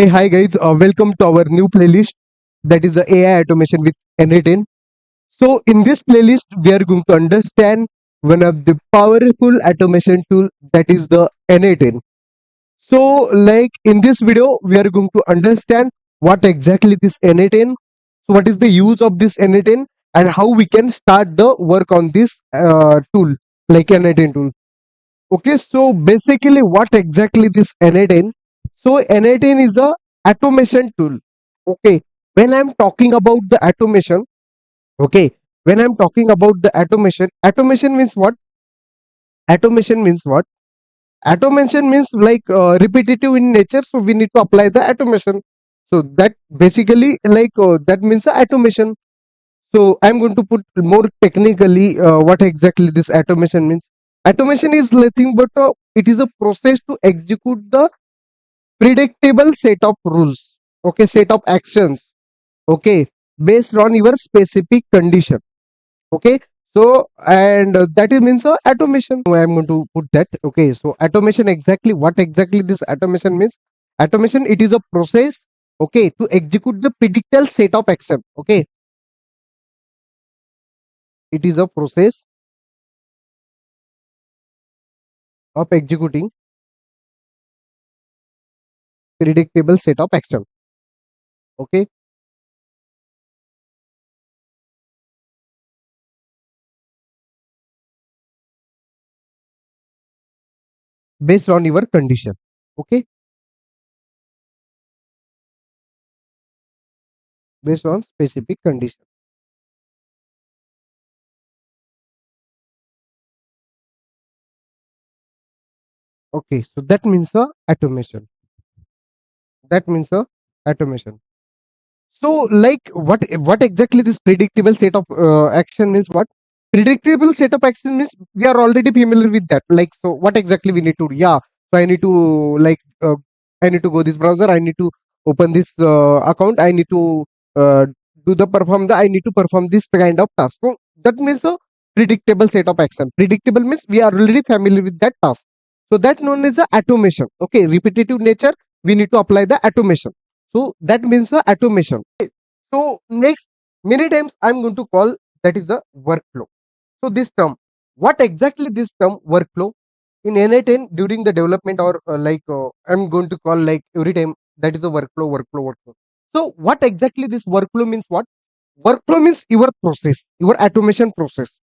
Hey, hi guys, welcome to our new playlist that is the AI automation with n8n. So, in this playlist, we are going to understand one of the powerful automation tool that is the n8n. So, like in this video, we are going to understand what exactly this n8n, so what is the use of this n8n, and how we can start the work on this tool, like n8n tool. Okay, so basically, what exactly this n8n? So n8n is a automation tool. Okay, when I'm talking about the automation, okay, when I'm talking about the automation means what? Automation means what? Automation means like repetitive in nature, so we need to apply the automation. So that basically like that means the automation. So I'm going to put more technically what exactly this automation means. Automation is nothing but it is a process to execute the predictable set of rules. Okay, set of actions. Okay, based on your specific condition. Okay, so and that is means automation. I'm going to put that. Okay, so automation exactly what exactly this automation means. Automation it is a process. Okay, to execute the predictable set of action. Okay, it is a process of executing predictable set of action. Okay, based on your condition. Okay, based on specific condition. Okay, so that means automation. That means automation. So like what exactly this predictable set of action means? What predictable set of action means? We are already familiar with that. Like, so what exactly we need to do? Yeah, so I need to like I need to go this browser, I need to open this account, I need to uh, do the perform the I need to perform this kind of task. So that means a predictable set of action. Predictable means we are already familiar with that task, so that known as the automation. Okay, repetitive nature, we need to apply the automation, so that means the automation. So next, many times I'm going to call that is the workflow. So this term, what exactly this term workflow in n8n during the development, or I'm going to call like every time that is the workflow. So what exactly this workflow means? What workflow means? Your process, your automation process,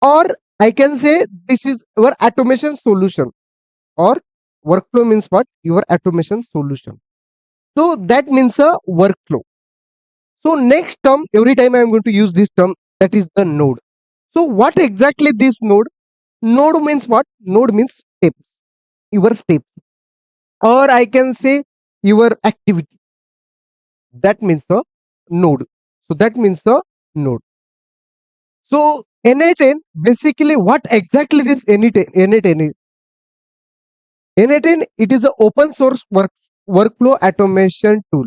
or I can say this is your automation solution. Or workflow means what? Your automation solution. So that means a workflow. So next term, every time I am going to use this term, that is the node. So what exactly this node? Node means what? Node means steps, your step, or I can say your activity. That means a node. So that means a node. So n8n basically what exactly this n8n is? N8n it is an open source workflow automation tool.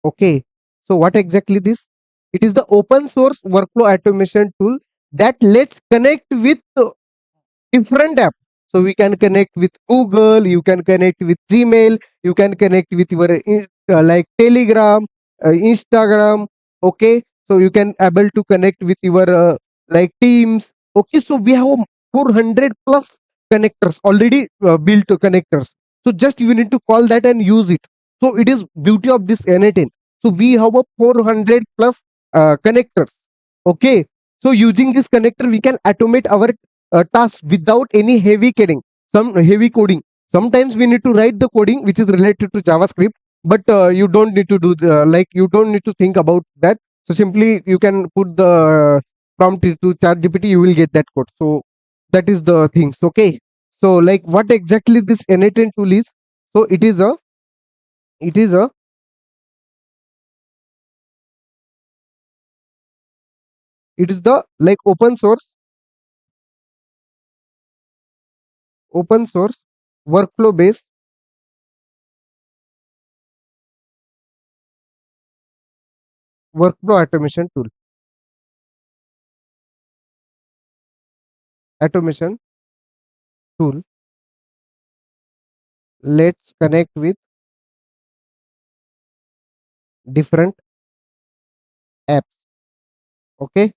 Okay. So what exactly this? It is the open source workflow automation tool that lets connect with different apps. So we can connect with Google, you can connect with Gmail, you can connect with your like Telegram, Instagram. Okay, so you can able to connect with your like Teams. Okay, so we have 400 plus connectors already built connectors. So just you need to call that and use it. So it is beauty of this n8n. So we have a 400 plus connectors. Okay, so using this connector we can automate our task without any heavy coding. Some heavy coding, sometimes we need to write the coding which is related to JavaScript, but you don't need to do like you don't need to think about that. So simply you can put the prompt to chat gpt, you will get that code. So that is the things. Okay, so like what exactly this n8n tool is? So it is a it is the like open source workflow based workflow automation tool. Let's connect with different apps. Okay,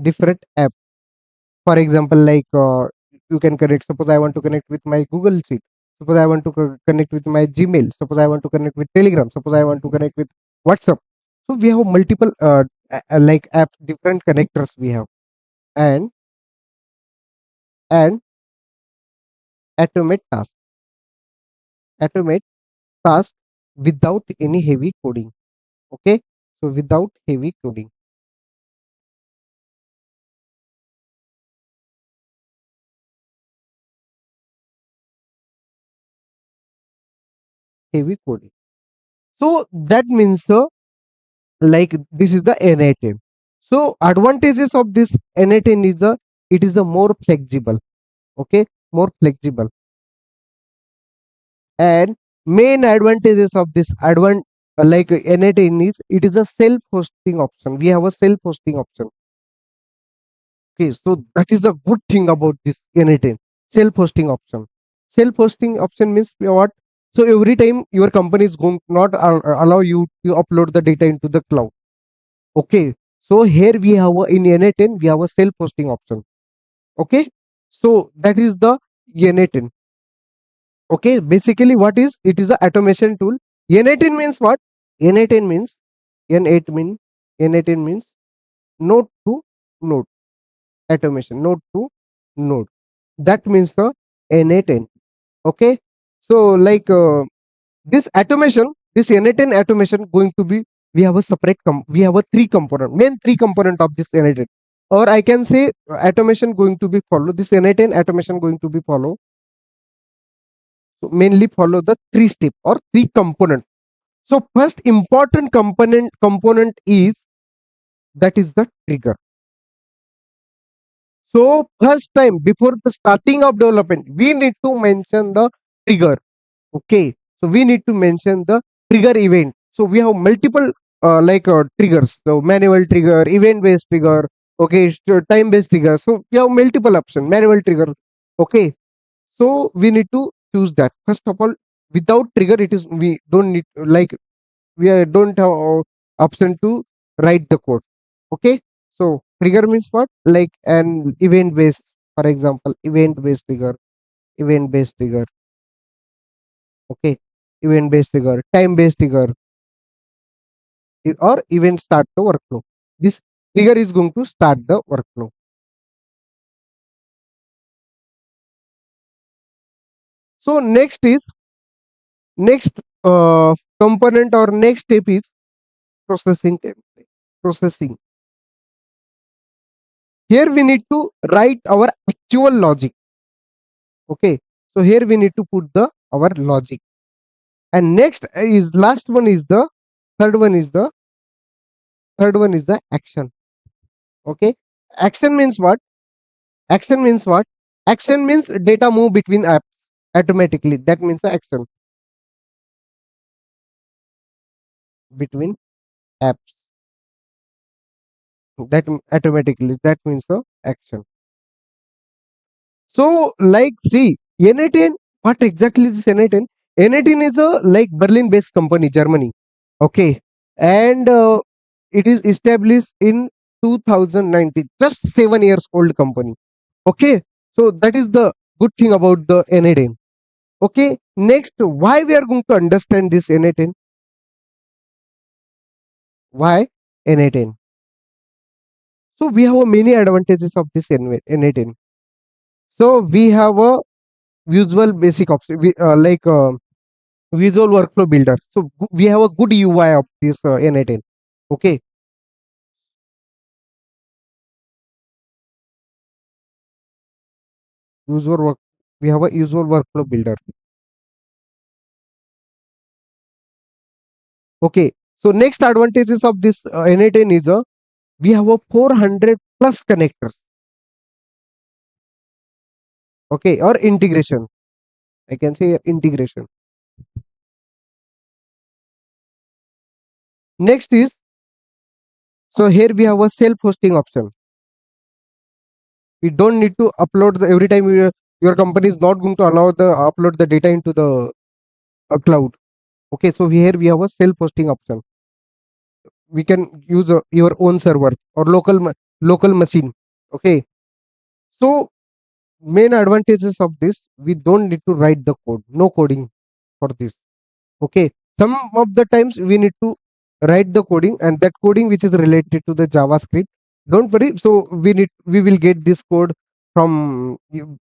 different apps. For example, like you can connect. Suppose I want to connect with my Google Sheet. Suppose I want to connect with my Gmail. Suppose I want to connect with Telegram. Suppose I want to connect with WhatsApp. So we have multiple like app different connectors we have, and and automate task, automate task without any heavy coding. Okay, so without heavy coding, heavy coding. So that means like this is the n8n. So advantages of this n8n is it is a more flexible. Okay, more flexible. And main advantages of this like n8n is it is a self hosting option. We have a self hosting option. Okay, so that is the good thing about this n8n, self hosting option. Self hosting option means what? So every time your company is going not allow you to upload the data into the cloud. Okay, so here we have in n8n we have a self hosting option. Okay, so that is the n8n. Okay, basically what is it is a automation tool. N18 means what? N18 means N8 mean N18 means node to node automation, node to node. That means the N8N. Okay, so like this automation, this N8N automation going to be we have a separate we have a three component, main three component of this N8N. Or I can say automation going to be follow this N8N automation going to be follow. So mainly follow the three step or three component. So first important component is that is the trigger. So first time before the starting of development, we need to mention the trigger. Okay. So we need to mention the trigger event. So we have multiple like triggers. So manual trigger, event based trigger. Okay, so time based trigger. So we have multiple option. Manual trigger. Okay. So we need to choose that. First of all, without trigger, it is we don't need like we don't have option to write the code. Okay, so trigger means what? Like an event based, for example, event based trigger, event based trigger. Okay, event based trigger, time based trigger, or event start the workflow. This trigger is going to start the workflow. So next component or next step is processing template. Processing. Here we need to write our actual logic. Okay, so here we need to put the our logic. And next is last one is the third one is the third one is the action. Okay, action means what? Action means what? Action means data move between apps automatically. That means the action between apps. That automatically. That means the action. So like see n8n. What exactly is n8n? n8n is a like Berlin based company, Germany. Okay, and it is established in 2019, just 7 years old company. Okay, so that is the good thing about the n8n. Okay, next why we are going to understand this n8n? Why n8n? So we have many advantages of this n8n. So we have a visual basic option like visual workflow builder. So we have a good UI of this n8n. Okay, user work we have a usual workflow builder. Okay, so next advantages of this n8n is we have a 400 plus connectors. Okay, or integration. I can say integration. Next is so here we have a self-hosting option. We don't need to upload the every time your company is not going to allow the upload the data into the cloud. Okay, so here we have a self-hosting option. we can use your own server or local machine. Okay, so main advantages of this, we don't need to write the code, no coding for this. Okay, some of the times we need to write the coding, and that coding which is related to the JavaScript, don't worry. So we will get this code from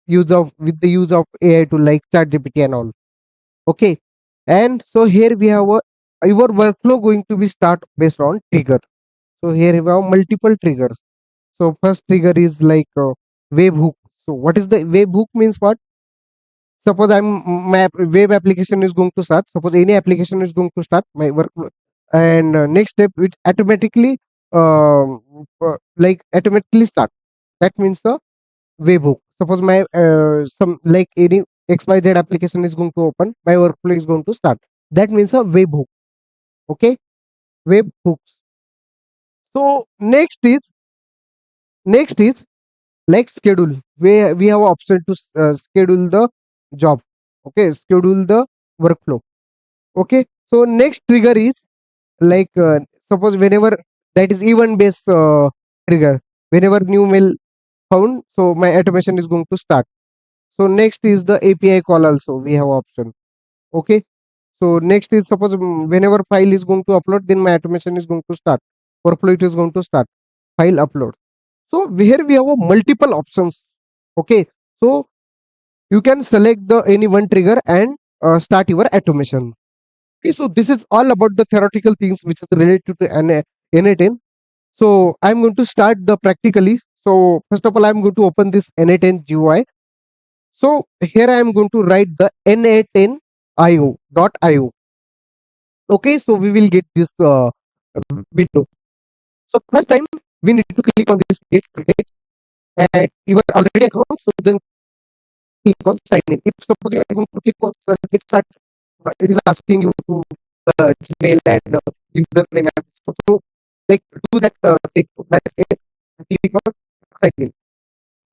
use of with the use of AI to like ChatGPT and all. Okay, and so here we have your workflow going to be start based on trigger. So here we have multiple triggers. So first trigger is like webhook. So what is the webhook means? What? Suppose web application is going to start. Suppose any application is going to start my workflow, and next step it automatically automatically start. That means the webhook. Suppose my some like any XYZ application is going to open, my workflow is going to start. That means a webhook. Okay, webhooks. So next is like schedule. We have option to schedule the job. Okay, schedule the workflow. Okay, so next trigger is like suppose whenever that is event based trigger, whenever new mail found, so my automation is going to start. So next is the API call, also we have option. Okay, so next is suppose whenever file is going to upload, then my automation is going to start, workflow it is going to start, file upload. So here we have multiple options. Okay, so you can select the any one trigger and start your automation. Okay, so this is all about the theoretical things which is related to n8n. So I'm going to start the practically. So first of all, I'm going to open this n8n GUI. So here I am going to write the n8n io.io. Okay, so we will get this window. So first time we need to click on this get started, and you are already account. So then click on sign in. If suppose you are going to click on get started, it is asking you to Gmail and username. So like do that take by step, click on sign in.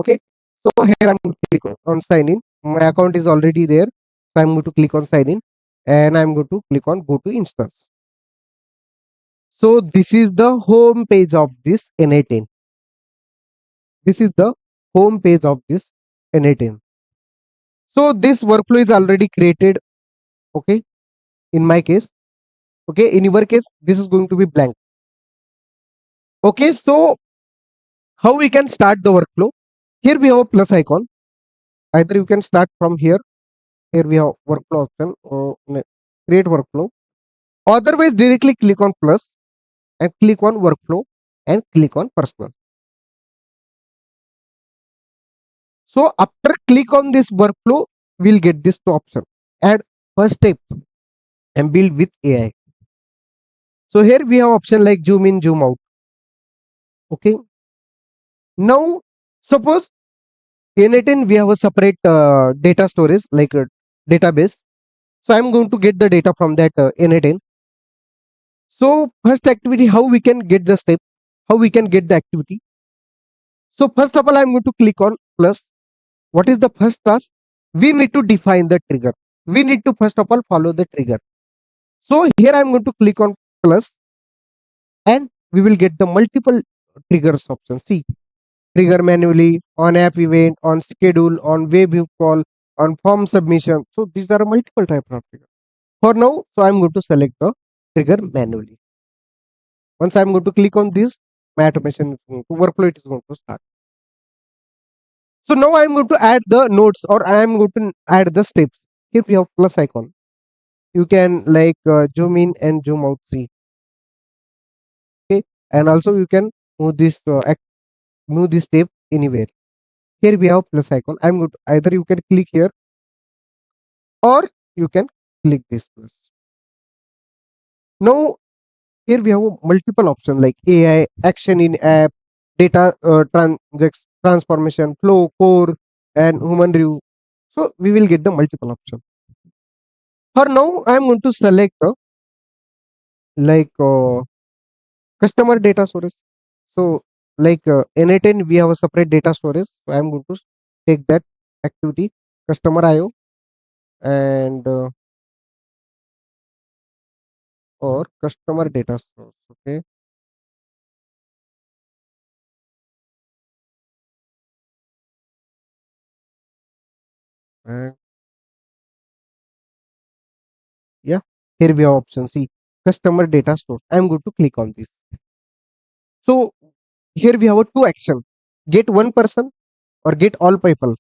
Okay, so here I'm going to click on sign in. My account is already there, so I'm going to click on sign in, and I'm going to click on go to instance. So this is the home page of this n8n. This is the home page of this n8n. So this workflow is already created. Okay, in my case. Okay, in your case this is going to be blank. Okay, so how we can start the workflow? Here we have a plus icon. Either you can start from here. Here we have workflow option or create workflow. Otherwise, directly click on plus and click on workflow and click on personal. So after click on this workflow, we'll get this two option. Add first step and build with AI. So here we have option like zoom in, zoom out. Okay. Now suppose in n8n we have a separate data storage like a database. So I'm going to get the data from that n8n. So first activity, how we can get the step, how we can get the activity. So first of all, I'm going to click on plus. What is the first task? We need to define the trigger. We need to first of all follow the trigger. So here I'm going to click on plus, and we will get the multiple triggers option. See, trigger manually, on app event, on schedule, on web view call, on form submission. So these are multiple type of triggers. For now, so I'm going to select the trigger manually. Once I'm going to click on this, my automation is going to workflow, it is going to start. So now I'm going to add the nodes, or I am going to add the steps. If you have plus icon, you can like zoom in and zoom out. See, okay, and also you can move move this step anywhere. Here we have plus icon. I'm going to either you can click here or you can click this plus. Now here we have a multiple option like AI, action in app, data transformation, flow, core, and human review. So we will get the multiple option. For now, I am going to select the like customer data storage. So like n8n we have a separate data storage. So I am going to take that activity customer IO and or customer data source. Okay. And yeah, here we have option C, customer data store. I'm going to click on this. So here we have a two action, get one person or get all people.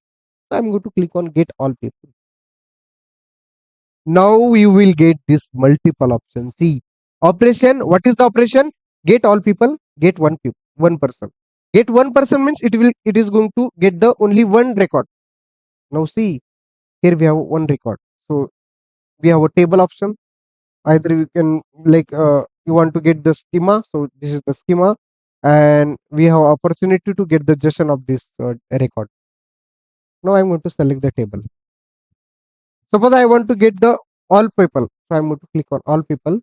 So I'm going to click on get all people. Now you will get this multiple option. See, operation. What is the operation? Get all people. Get one person. Get one person means it is going to get the only one record. Now see, here we have one record. So we have a table option. Either you can like you want to get the schema. So this is the schema, and we have opportunity to get the JSON of this record. Now I'm going to select the table. Suppose I want to get the all people. So I'm going to click on all people,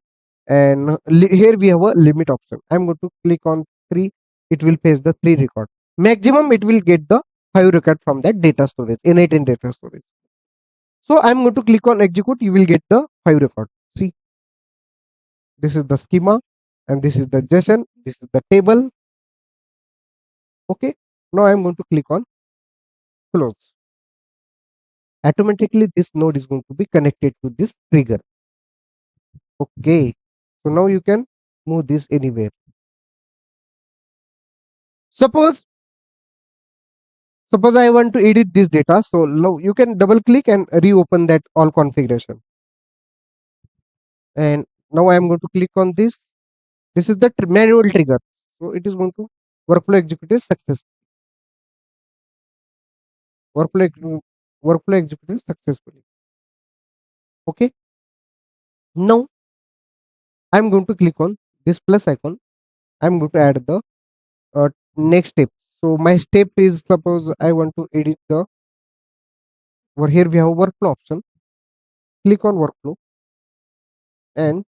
and here we have a limit option. I'm going to click on 3. It will paste the 3 record. Maximum it will get the 5 record from that data storage, n8n data storage. So I'm going to click on execute. You will get the 5 record. See, this is the schema, and this is the JSON. This is the table. Okay. Now I'm going to click on close. Automatically, this node is going to be connected to this trigger. Okay. So now you can move this anywhere. Suppose I want to edit this data. So now you can double click and reopen that all configuration. And now I am going to click on this. This is the manual trigger. So it is going to workflow executed successfully. Workflow, workflow executed successfully. Okay. Now I'm going to click on this plus icon. I'm going to add the next step. So my step is, suppose I want to edit the, over here we have workflow option. Click on workflow, and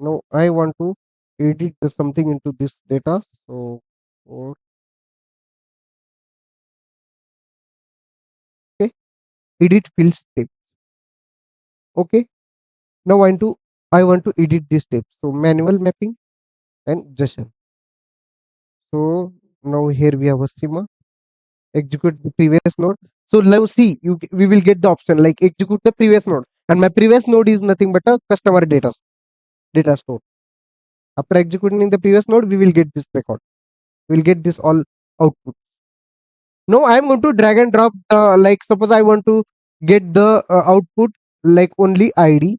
now I want to edit the something into this data. So okay, edit field step. Okay, now I want to edit this step. So manual mapping and JSON. So now here we have a schema. Execute the previous node. So now see, we will get the option like execute the previous node, and my previous node is nothing but a customer data store. After executing the previous node, we will get this record. We will get this all output. Now I am going to drag and drop. Like suppose I want to get the output like only ID,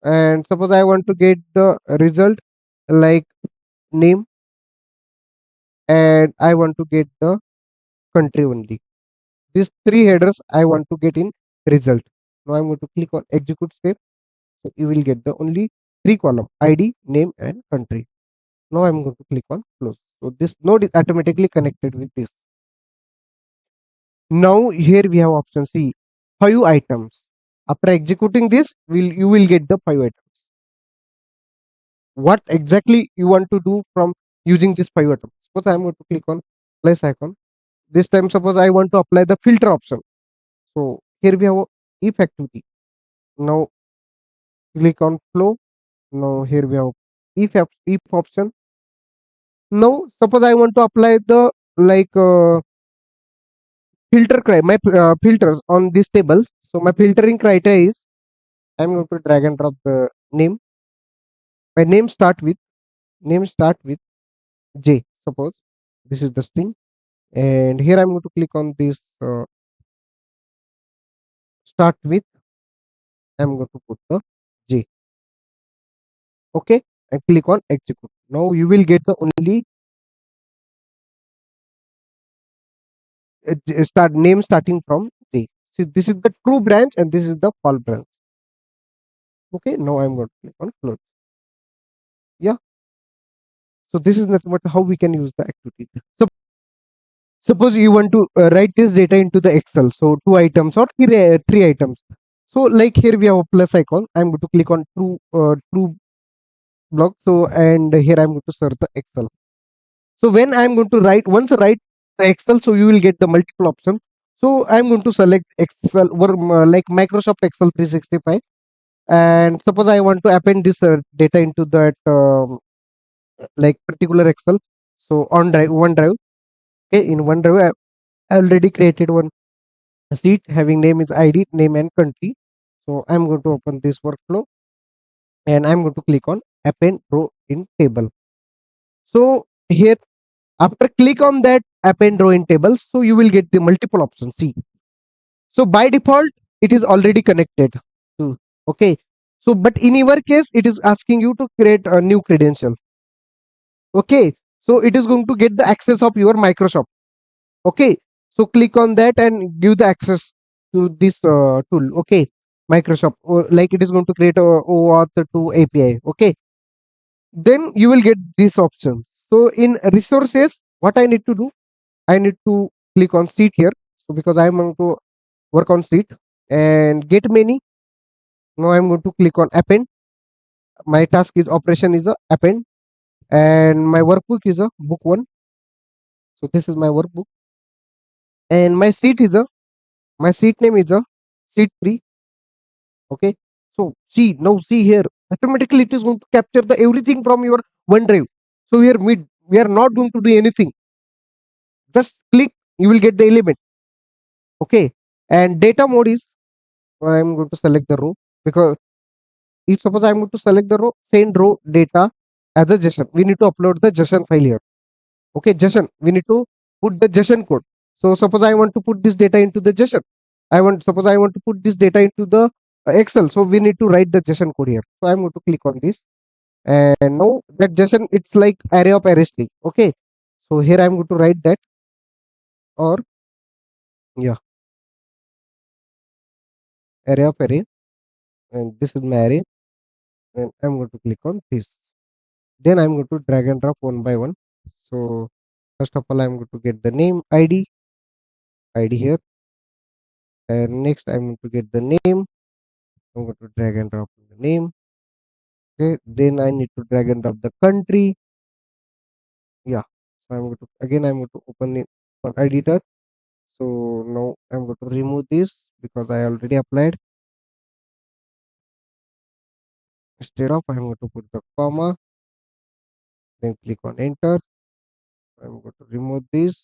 and suppose I want to get the result like name, and I want to get the country only. These 3 headers I want to get in result. Now I'm going to click on execute step. So you will get the only 3 column ID, name, and country. Now I'm going to click on close. So this node is automatically connected with this. Now here we have option C, 5 items. After executing this, you will get the 5 items. What exactly you want to do from using this 5 items? Suppose I am going to click on plus icon. This time suppose I want to apply the filter option. So here we have a if activity. Now click on flow. Now here we have if option. Now suppose I want to apply the like my filters on this table. So my filtering criteria is, I'm going to drag and drop the name. My name start with J. Suppose this is the string, and here I'm going to click on this start with. I'm going to put the J. Okay, and click on execute. Now you will get the only start name starting from J. So this is the true branch, and this is the false branch. Okay, now I'm going to click on close. Yeah. So this is nothing but how we can use the activity. So suppose you want to write this data into the Excel. So 2 items or 3 items. So like here we have a plus icon. I'm going to click on true block. So and here I'm going to search the Excel. So when I'm going to once I write the Excel, so you will get the multiple option. So I'm going to select Excel or like Microsoft Excel 365. And suppose I want to append this data into that like particular Excel. So on drive OneDrive. Okay, in OneDrive I already created one A seat having name is ID, name and country. So I'm going to open this workflow and I'm going to click on append row in table. So here, after click on that append row in table, so you will get the multiple options. See, so by default it is already connected to, okay. So but in your case it is asking you to create a new credential, okay. So it is going to get the access of your Microsoft, okay. So click on that and give the access to this tool, okay. Microsoft, or like it is going to create a OAuth to API, okay. Then you will get this option. So in resources, what I need to do, I need to click on seat here. So because I'm going to work on seat, and get many. Now I'm going to click on append. My task is operation is a append, and my workbook is a book one. So this is my workbook, and my seat is a, my seat name is a seat 3, okay. So see, now see here, automatically it is going to capture the everything from your OneDrive. So here we are not going to do anything. Just click, you will get the element, okay. And data mode is, I'm going to select the row, because if suppose I'm going to select the row, send row data as a JSON, we need to upload the JSON file here, okay. JSON, we need to put the JSON code. So suppose I want to put this data into the JSON, suppose I want to put this data into the Excel, so we need to write the JSON code here. So I'm going to click on this, and now that JSON, it's like array of array string, okay. So here I'm going to write that, or yeah, array of array, and this is my array, and I'm going to click on this. Then I'm going to drag and drop one by one. So first of all, I'm going to get the name ID here, and next I'm going to get the name. I'm going to drag and drop the name. Okay, then I need to drag and drop the country. Yeah, so I'm going to, again I'm going to open the editor. So now I'm going to remove this because I already applied. Instead of, I'm going to put the comma, then click on enter. I'm going to remove this,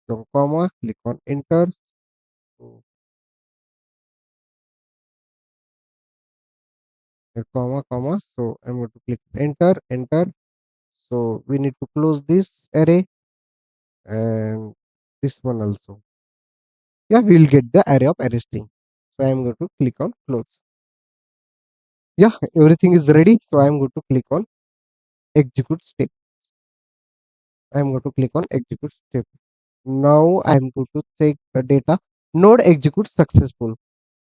the comma, click on enter. So the comma, comma. So I'm going to click enter, enter. So we need to close this array and this one also. Yeah, we will get the array of array string. So I'm going to click on close. Yeah, everything is ready. So I'm going to click on execute step. I'm going to click on execute step. Now I'm going to check the data. Node execute successful.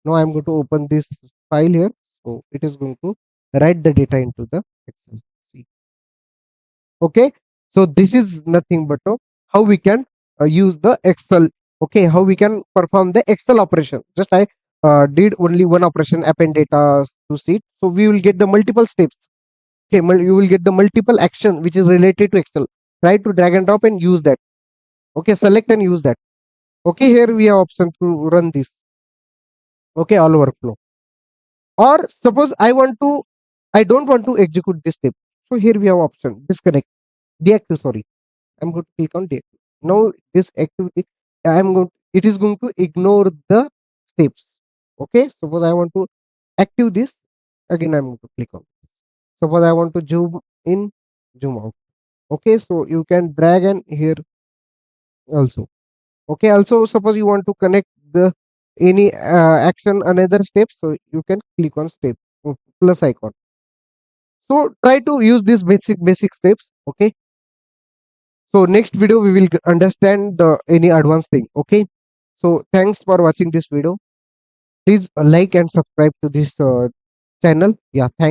Now I'm going to open this file here. So it is going to write the data into the Excel. See. Okay. So this is nothing but how we can use the Excel. Okay. How we can perform the Excel operation. Just I did only one operation, append data to sheet. So we will get the multiple steps. Okay. You will get the multiple action which is related to Excel. Try to drag and drop and use that. Okay. Select and use that. Okay. Here we have option to run this. Okay. All workflow. Or suppose I don't want to execute this step. So here we have option disconnect, deactive, sorry. I'm going to click on deactive. Now this activity, it is going to ignore the steps. Okay, suppose I want to active this, again I'm going to click on. Suppose I want to zoom in, zoom out. Okay, so you can drag and here also. Okay, also suppose you want to connect the any action another step, so you can click on step, plus icon. So try to use these basic steps. Okay, so next video we will understand the any advanced thing. Okay, so thanks for watching this video. Please like and subscribe to this channel. Yeah, thanks.